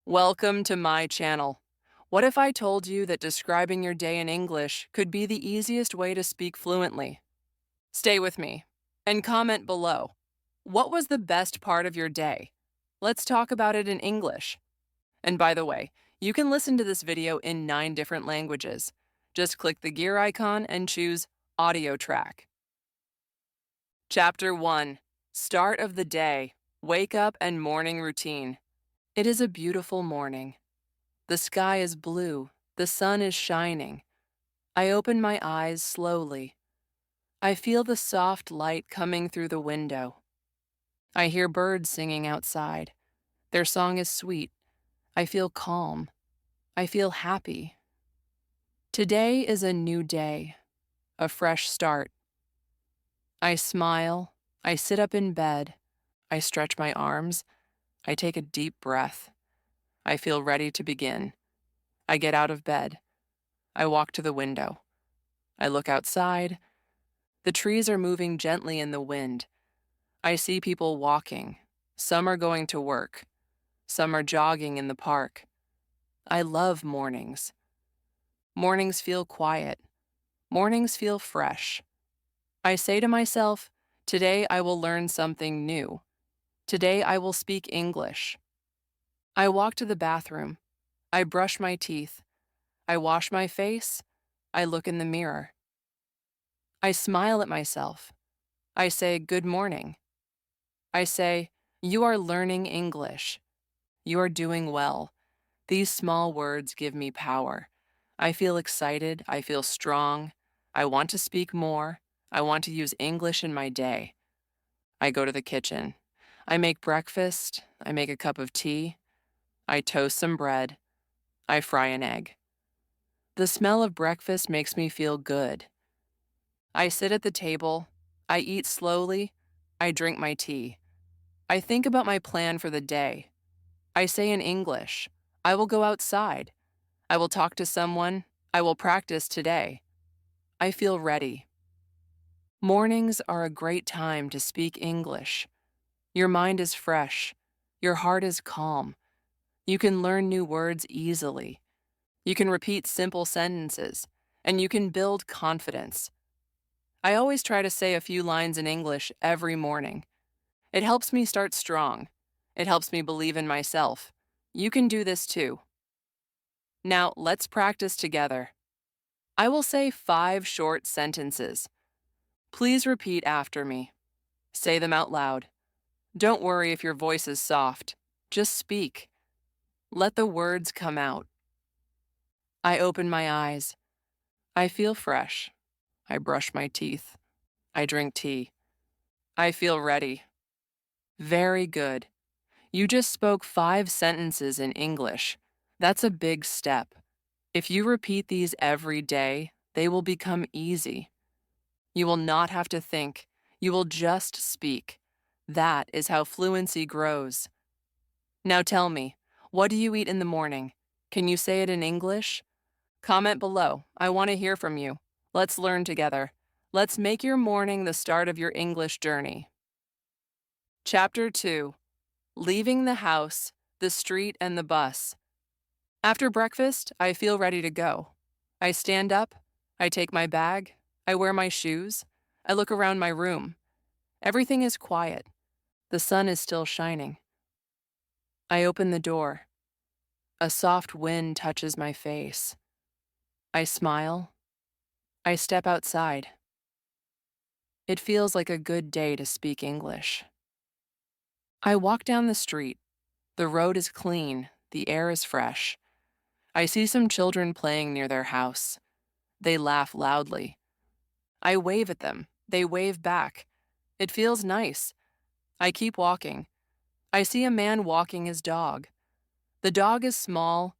Welcome to my channel. What if I told you that describing your day in English could be the easiest way to speak fluently? Stay with me and comment below. What was the best part of your day? Let's talk about it in English. And by the way, you can listen to this video in 9 different languages. Just click the gear icon and choose Audio Track. Chapter 1. Start of the day. Wake up and morning routine. It is a beautiful morning. The sky is blue. The sun is shining. I open my eyes slowly. I feel the soft light coming through the window. I hear birds singing outside. Their song is sweet. I feel calm. I feel happy. Today is a new day, a fresh start. I smile. I sit up in bed. I stretch my arms. I take a deep breath. I feel ready to begin. I get out of bed. I walk to the window. I look outside. The trees are moving gently in the wind. I see people walking. Some are going to work. Some are jogging in the park. I love mornings. Mornings feel quiet. Mornings feel fresh. I say to myself, today I will learn something new. Today I will speak English. I walk to the bathroom. I brush my teeth. I wash my face. I look in the mirror. I smile at myself. I say, good morning. I say, you are learning English. You are doing well. These small words give me power. I feel excited. I feel strong. I want to speak more. I want to use English in my day. I go to the kitchen. I make breakfast. I make a cup of tea. I toast some bread. I fry an egg. The smell of breakfast makes me feel good. I sit at the table. I eat slowly. I drink my tea. I think about my plan for the day. I say in English, I will go outside. I will talk to someone. I will practice today. I feel ready. Mornings are a great time to speak English. Your mind is fresh. Your heart is calm. You can learn new words easily. You can repeat simple sentences, and you can build confidence. I always try to say a few lines in English every morning. It helps me start strong. It helps me believe in myself. You can do this too. Now, let's practice together. I will say 5 short sentences. Please repeat after me. Say them out loud. Don't worry if your voice is soft. Just speak. Let the words come out. I open my eyes. I feel fresh. I brush my teeth. I drink tea. I feel ready. Very good. You just spoke 5 sentences in English. That's a big step. If you repeat these every day, they will become easy. You will not have to think. You will just speak. That is how fluency grows. Now tell me, what do you eat in the morning? Can you say it in English? Comment below. I want to hear from you. Let's learn together. Let's make your morning the start of your English journey. Chapter 2. Leaving the house, the street, and the bus. After breakfast, I feel ready to go. I stand up. I take my bag. I wear my shoes. I look around my room. Everything is quiet. The sun is still shining. I open the door. A soft wind touches my face. I smile. I step outside. It feels like a good day to speak English. I walk down the street. The road is clean. The air is fresh. I see some children playing near their house. They laugh loudly. I wave at them. They wave back. It feels nice. I keep walking. I see a man walking his dog. The dog is small.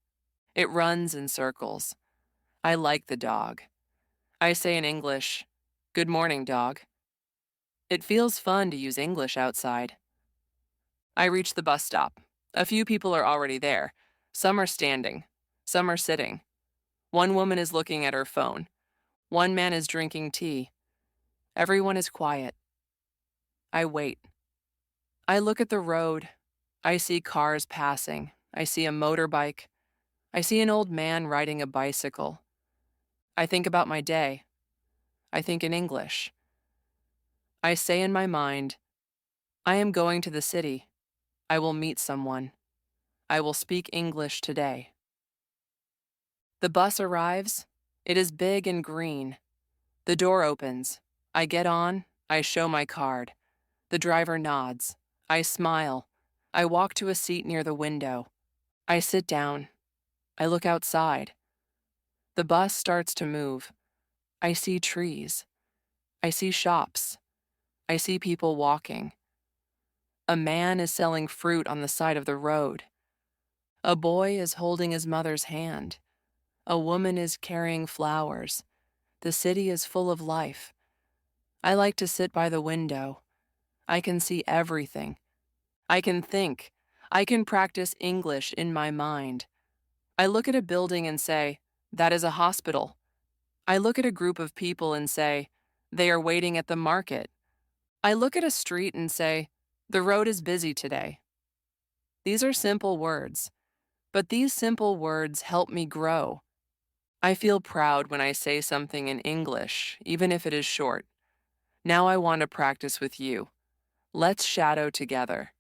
It runs in circles. I like the dog. I say in English, "Good morning, dog." It feels fun to use English outside. I reach the bus stop. A few people are already there. Some are standing. Some are sitting. One woman is looking at her phone. One man is drinking tea. Everyone is quiet. I wait. I look at the road. I see cars passing. I see a motorbike. I see an old man riding a bicycle. I think about my day. I think in English. I say in my mind, I am going to the city. I will meet someone. I will speak English today. The bus arrives. It is big and green. The door opens. I get on. I show my card. The driver nods. I smile. I walk to a seat near the window. I sit down. I look outside. The bus starts to move. I see trees. I see shops. I see people walking. A man is selling fruit on the side of the road. A boy is holding his mother's hand. A woman is carrying flowers. The city is full of life. I like to sit by the window. I can see everything. I can think. I can practice English in my mind. I look at a building and say, that is a hospital. I look at a group of people and say, they are waiting at the market. I look at a street and say, the road is busy today. These are simple words, but these simple words help me grow. I feel proud when I say something in English, even if it is short. Now I want to practice with you. Let's shadow together.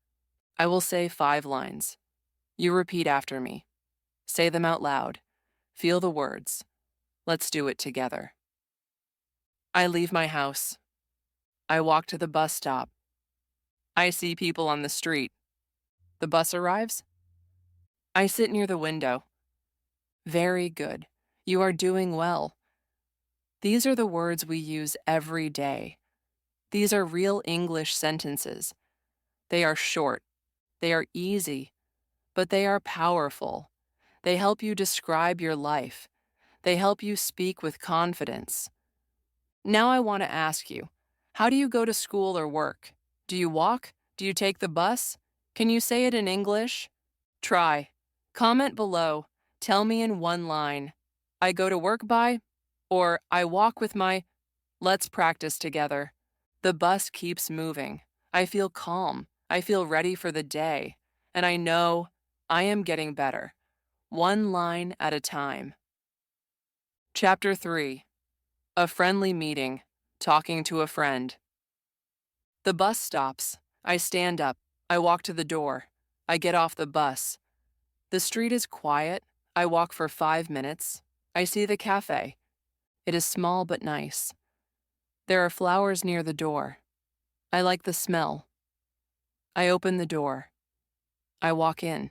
I will say 5 lines. You repeat after me. Say them out loud. Feel the words. Let's do it together. I leave my house. I walk to the bus stop. I see people on the street. The bus arrives. I sit near the window. Very good. You are doing well. These are the words we use every day. These are real English sentences. They are short. They are easy. But they are powerful. They help you describe your life. They help you speak with confidence. Now I want to ask you, how do you go to school or work? Do you walk? Do you take the bus? Can you say it in English? Try. Comment below. Tell me in 1 line. I go to work by, or I walk with my. Let's practice together. The bus keeps moving. I feel calm. I feel ready for the day. And I know I am getting better. 1 line at a time. Chapter 3. A friendly meeting. Talking to a friend. The bus stops. I stand up. I walk to the door. I get off the bus. The street is quiet. I walk for 5 minutes. I see the cafe. It is small but nice. There are flowers near the door. I like the smell. I open the door. I walk in.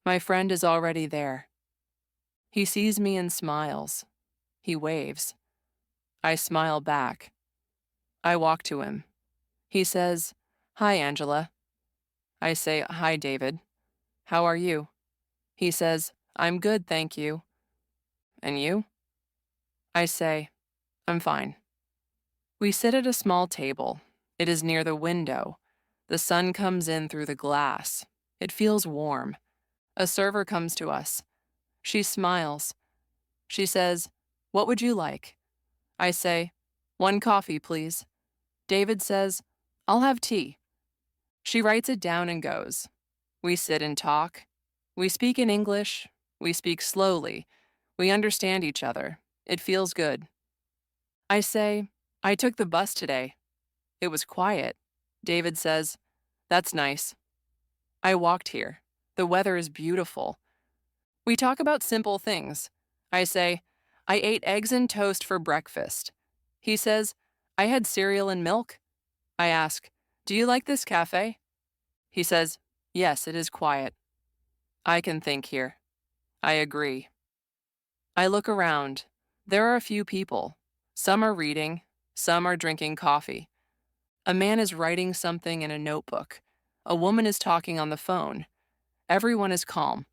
My friend is already there. He sees me and smiles. He waves. I smile back. I walk to him. He says, "Hi, Angela." I say, "Hi, David. How are you?" He says, "I'm good, thank you." "And you?" I say, "I'm fine." We sit at a small table. It is near the window. The sun comes in through the glass. It feels warm. A server comes to us. She smiles. She says, "What would you like?" I say, "1 coffee, please." David says, "I'll have tea." She writes it down and goes. We sit and talk. We speak in English. We speak slowly. We understand each other. It feels good. I say, "I took the bus today. It was quiet." David says, "That's nice." I walked here. The weather is beautiful. We talk about simple things. I say, "I ate eggs and toast for breakfast." He says, "I had cereal and milk." I ask, "Do you like this cafe?" He says, "Yes, it is quiet. I can think here." I agree. I look around. There are a few people. Some are reading. Some are drinking coffee. A man is writing something in a notebook. A woman is talking on the phone. Everyone is calm.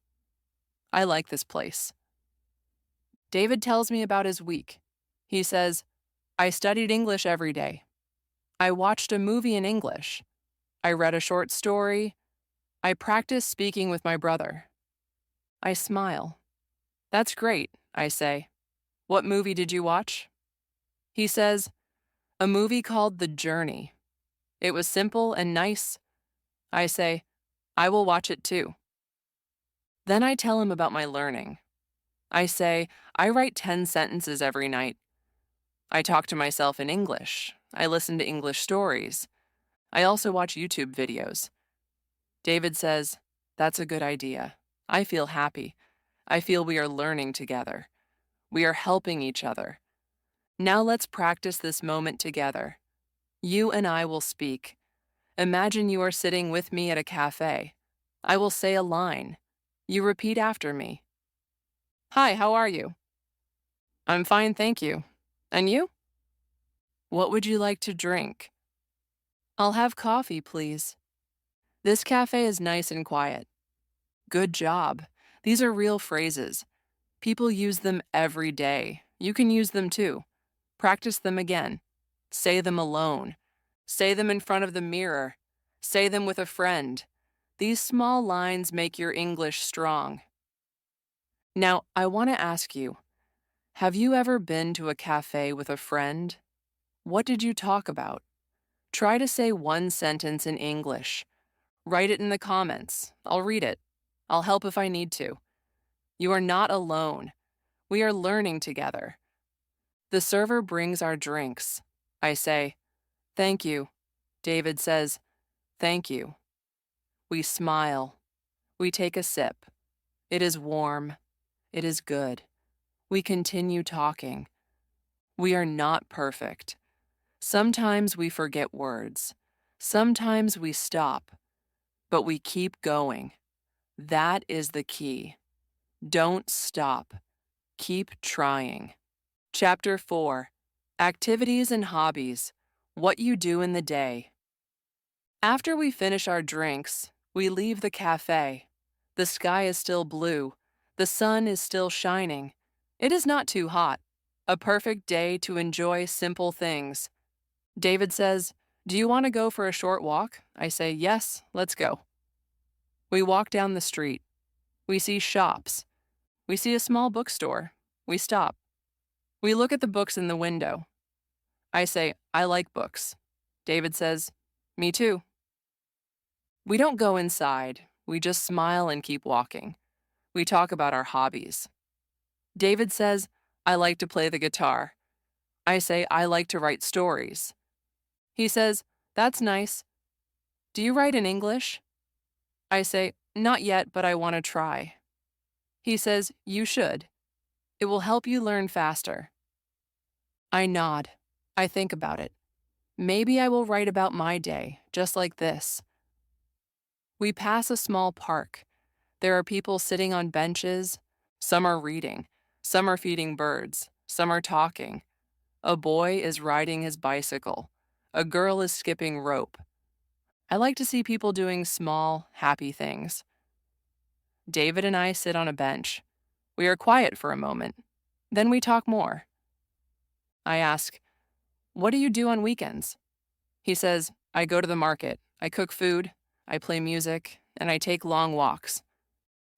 I like this place. David tells me about his week. He says, "I studied English every day. I watched a movie in English. I read a short story. I practiced speaking with my brother." I smile. "That's great," I say. "What movie did you watch?" He says, "A movie called The Journey. It was simple and nice." I say, "I will watch it too." Then I tell him about my learning. I say, I write 10 sentences every night. I talk to myself in English. I listen to English stories. I also watch YouTube videos. David says, that's a good idea. I feel happy. I feel we are learning together. We are helping each other. Now let's practice this moment together. You and I will speak. Imagine you are sitting with me at a cafe. I will say a line. You repeat after me. Hi, how are you? I'm fine, thank you. And you? What would you like to drink? I'll have coffee, please. This cafe is nice and quiet. Good job. These are real phrases. People use them every day. You can use them too. Practice them again. Say them alone. Say them in front of the mirror. Say them with a friend. These small lines make your English strong. Now, I want to ask you, have you ever been to a cafe with a friend? What did you talk about? Try to say one sentence in English. Write it in the comments. I'll read it. I'll help if I need to. You are not alone. We are learning together. The server brings our drinks. I say, thank you. David says, thank you. We smile. We take a sip. It is warm. It is good. We continue talking. We are not perfect. Sometimes we forget words. Sometimes we stop. But we keep going. That is the key. Don't stop. Keep trying. Chapter 4. Activities and Hobbies. What you do in the day. After we finish our drinks, we leave the cafe. The sky is still blue. The sun is still shining. It is not too hot. A perfect day to enjoy simple things. David says, do you want to go for a short walk? I say, yes, let's go. We walk down the street. We see shops. We see a small bookstore. We stop. We look at the books in the window. I say, I like books. David says, me too. We don't go inside. We just smile and keep walking. We talk about our hobbies. David says, I like to play the guitar. I say, I like to write stories. He says, that's nice. Do you write in English? I say, not yet, but I want to try. He says, you should. It will help you learn faster. I nod. I think about it. Maybe I will write about my day, just like this. We pass a small park. There are people sitting on benches. Some are reading. Some are feeding birds. Some are talking. A boy is riding his bicycle. A girl is skipping rope. I like to see people doing small, happy things. David and I sit on a bench. We are quiet for a moment. Then we talk more. I ask, what do you do on weekends? He says, I go to the market. I cook food. I play music. And I take long walks.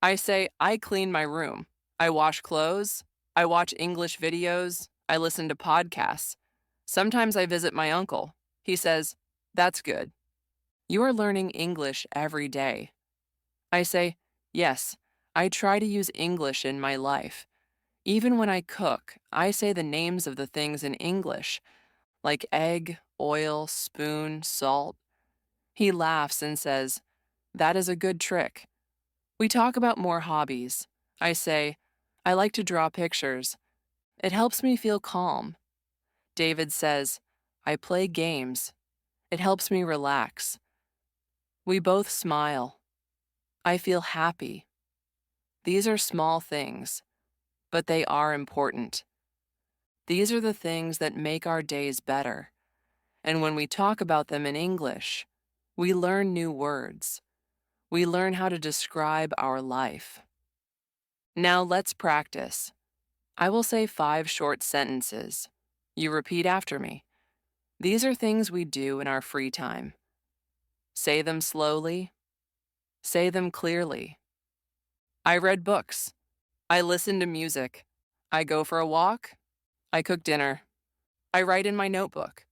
I say, I clean my room. I wash clothes. I watch English videos. I listen to podcasts. Sometimes I visit my uncle. He says, that's good. You are learning English every day. I say, yes, I try to use English in my life. Even when I cook, I say the names of the things in English, like egg, oil, spoon, salt. He laughs and says, that is a good trick. We talk about more hobbies. I say, I like to draw pictures. It helps me feel calm. David says, I play games. It helps me relax. We both smile. I feel happy. These are small things, but they are important. These are the things that make our days better. And when we talk about them in English, we learn new words. We learn how to describe our life. Now let's practice. I will say 5 short sentences. You repeat after me. These are things we do in our free time. Say them slowly. Say them clearly. I read books. I listen to music. I go for a walk. I cook dinner. I write in my notebook.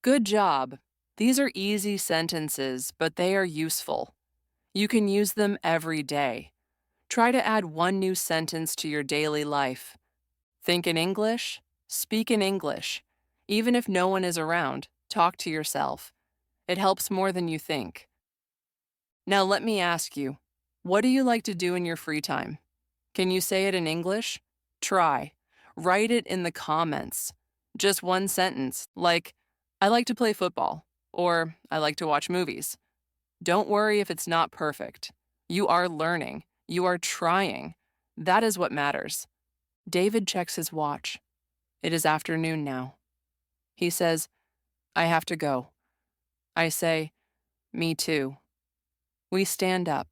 Good job. These are easy sentences, but they are useful. You can use them every day. Try to add one new sentence to your daily life. Think in English, speak in English. Even if no one is around, talk to yourself. It helps more than you think. Now let me ask you, what do you like to do in your free time? Can you say it in English? Try. Write it in the comments. Just one sentence, like, I like to play football, or I like to watch movies. Don't worry if it's not perfect. You are learning. You are trying. That is what matters. David checks his watch. It is afternoon now. He says, I have to go. I say, me too. We stand up.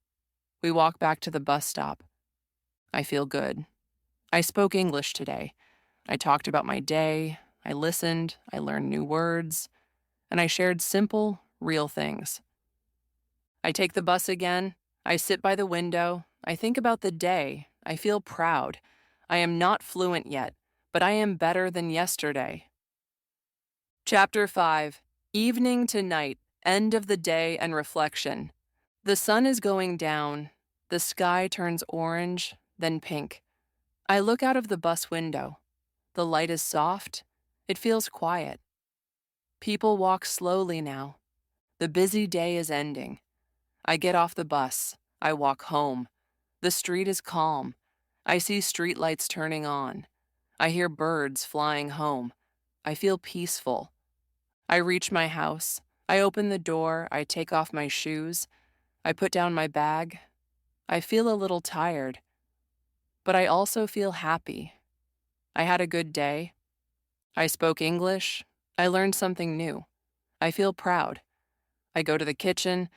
We walk back to the bus stop. I feel good. I spoke English today. I talked about my day. I listened. I learned new words. And I shared simple, real things. I take the bus again. I sit by the window. I think about the day. I feel proud. I am not fluent yet, but I am better than yesterday. Chapter 5, Evening to Night, End of the Day and Reflection. The sun is going down. The sky turns orange, then pink. I look out of the bus window. The light is soft. It feels quiet. People walk slowly now. The busy day is ending. I get off the bus. I walk home. The street is calm. I see streetlights turning on. I hear birds flying home. I feel peaceful. I reach my house. I open the door. I take off my shoes. I put down my bag. I feel a little tired, but I also feel happy. I had a good day. I spoke English. I learned something new. I feel proud. I go to the kitchen.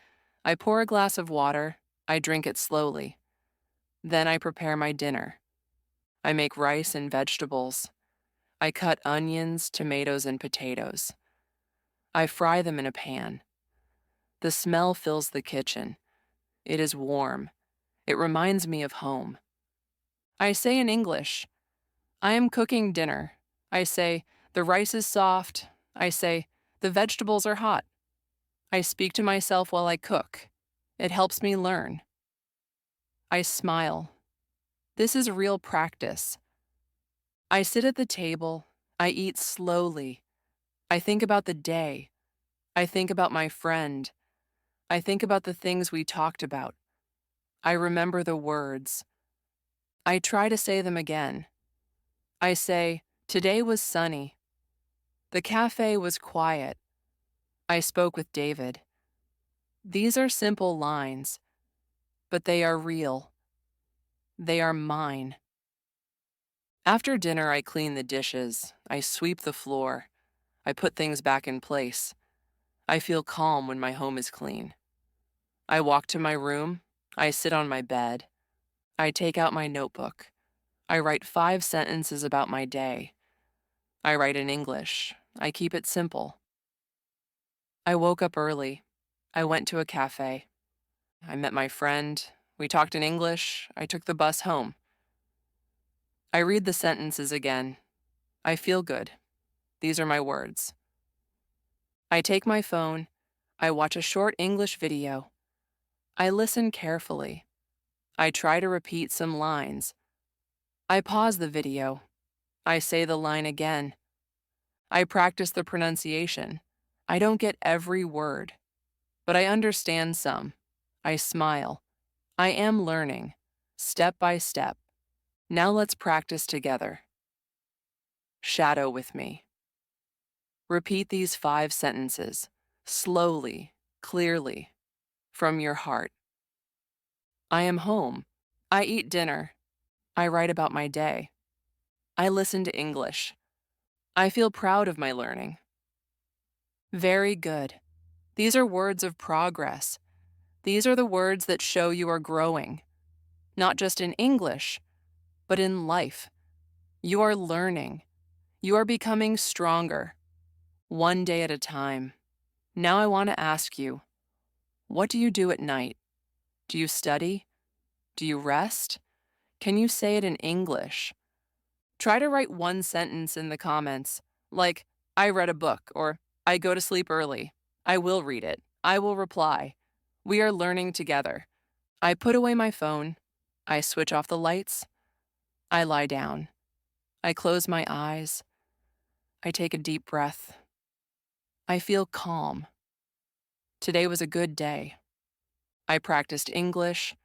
I pour a glass of water. I drink it slowly. Then I prepare my dinner. I make rice and vegetables. I cut onions, tomatoes, and potatoes. I fry them in a pan. The smell fills the kitchen. It is warm. It reminds me of home. I say in English, I am cooking dinner. I say, the rice is soft. I say, the vegetables are hot. I speak to myself while I cook. It helps me learn. I smile. This is real practice. I sit at the table. I eat slowly. I think about the day. I think about my friend. I think about the things we talked about. I remember the words. I try to say them again. I say, today was sunny. The cafe was quiet. I spoke with David. These are simple lines, but they are real. They are mine. After dinner, I clean the dishes. I sweep the floor. I put things back in place. I feel calm when my home is clean. I walk to my room. I sit on my bed. I take out my notebook. I write 5 sentences about my day. I write in English. I keep it simple. I woke up early. I went to a cafe. I met my friend. We talked in English. I took the bus home. I read the sentences again. I feel good. These are my words. I take my phone. I watch a short English video. I listen carefully. I try to repeat some lines. I pause the video. I say the line again. I practice the pronunciation. I don't get every word, but I understand some. I smile. I am learning, step by step. Now let's practice together. Shadow with me. Repeat these 5 sentences, slowly, clearly, from your heart. I am home. I eat dinner. I write about my day. I listen to English. I feel proud of my learning. Very good. These are words of progress. These are the words that show you are growing, not just in English, but in life. You are learning. You are becoming stronger, one day at a time. Now I want to ask you, what do you do at night? Do you study? Do you rest? Can you say it in English? Try to write one sentence in the comments, like, I read a book, or I go to sleep early. I will read it. I will reply. We are learning together. I put away my phone. I switch off the lights. I lie down. I close my eyes. I take a deep breath. I feel calm. Today was a good day. I practiced English.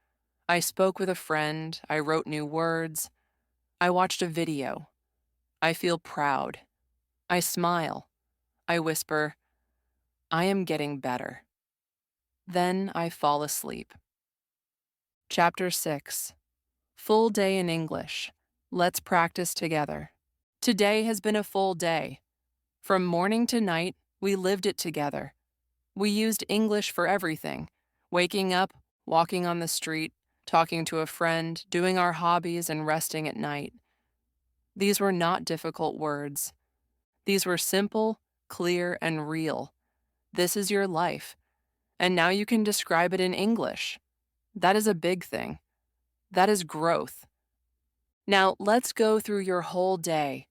I spoke with a friend. I wrote new words. I watched a video. I feel proud. I smile. I whisper, I am getting better. Then I fall asleep. Chapter 6. Full day in English. Let's practice together. Today has been a full day. From morning to night, we lived it together. We used English for everything. Waking up, walking on the street, talking to a friend, doing our hobbies, and resting at night. These were not difficult words. These were simple, clear, and real. This is your life. And now you can describe it in English. That is a big thing. That is growth. Now let's go through your whole day,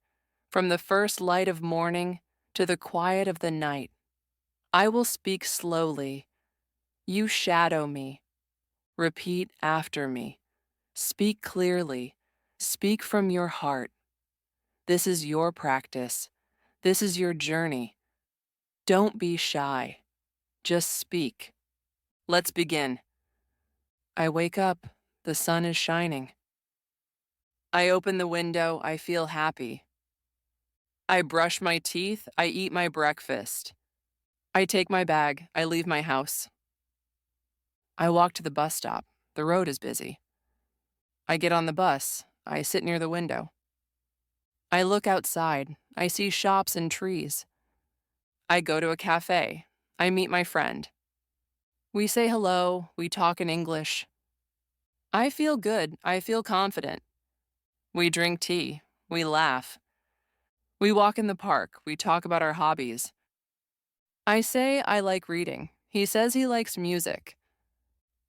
from the first light of morning to the quiet of the night. I will speak slowly. You shadow me. Repeat after me. Speak clearly. Speak from your heart. This is your practice. This is your journey. Don't be shy. Just speak. Let's begin. I wake up. The sun is shining. I open the window. I feel happy. I brush my teeth. I eat my breakfast. I take my bag. I leave my house. I walk to the bus stop. The road is busy. I get on the bus. I sit near the window. I look outside. I see shops and trees. I go to a cafe. I meet my friend. We say hello. We talk in English. I feel good. I feel confident. We drink tea. We laugh. We walk in the park. We talk about our hobbies. I say I like reading. He says he likes music.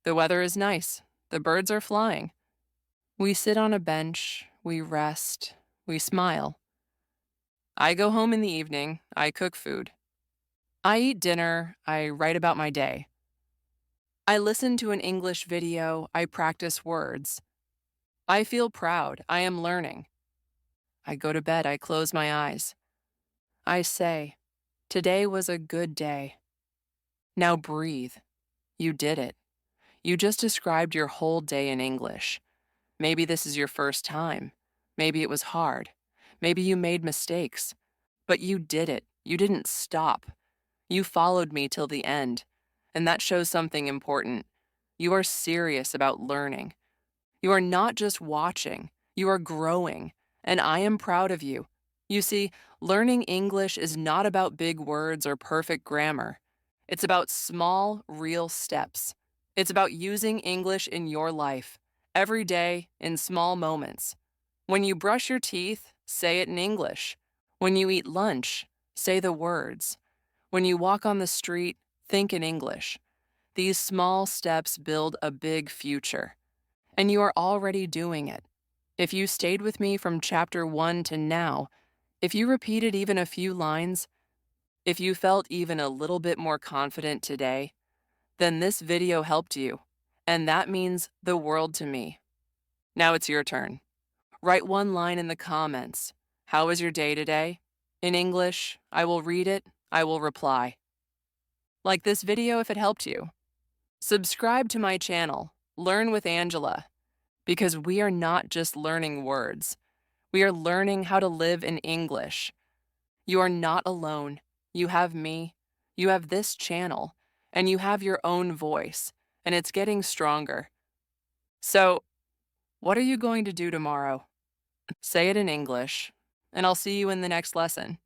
The weather is nice. The birds are flying. We sit on a bench. We rest. We smile. I go home in the evening. I cook food. I eat dinner. I write about my day. I listen to an English video. I practice words. I feel proud. I am learning. I go to bed. I close my eyes. I say, today was a good day. Now breathe. You did it. You just described your whole day in English. Maybe this is your first time. Maybe it was hard. Maybe you made mistakes. But you did it. You didn't stop. You followed me till the end. And that shows something important. You are serious about learning. You are not just watching. You are growing. And I am proud of you. You see, learning English is not about big words or perfect grammar. It's about small, real steps. It's about using English in your life, every day, in small moments. When you brush your teeth, say it in English. When you eat lunch, say the words. When you walk on the street, think in English. These small steps build a big future. And you are already doing it. If you stayed with me from chapter 1 to now, if you repeated even a few lines, if you felt even a little bit more confident today, then this video helped you, and that means the world to me. Now it's your turn. Write one line in the comments. How was your day today? In English, I will read it, I will reply. Like this video if it helped you. Subscribe to my channel, Learn with Angela, because we are not just learning words. We are learning how to live in English. You are not alone. You have me. You have this channel. And you have your own voice. And it's getting stronger. So, what are you going to do tomorrow? Say it in English. And I'll see you in the next lesson.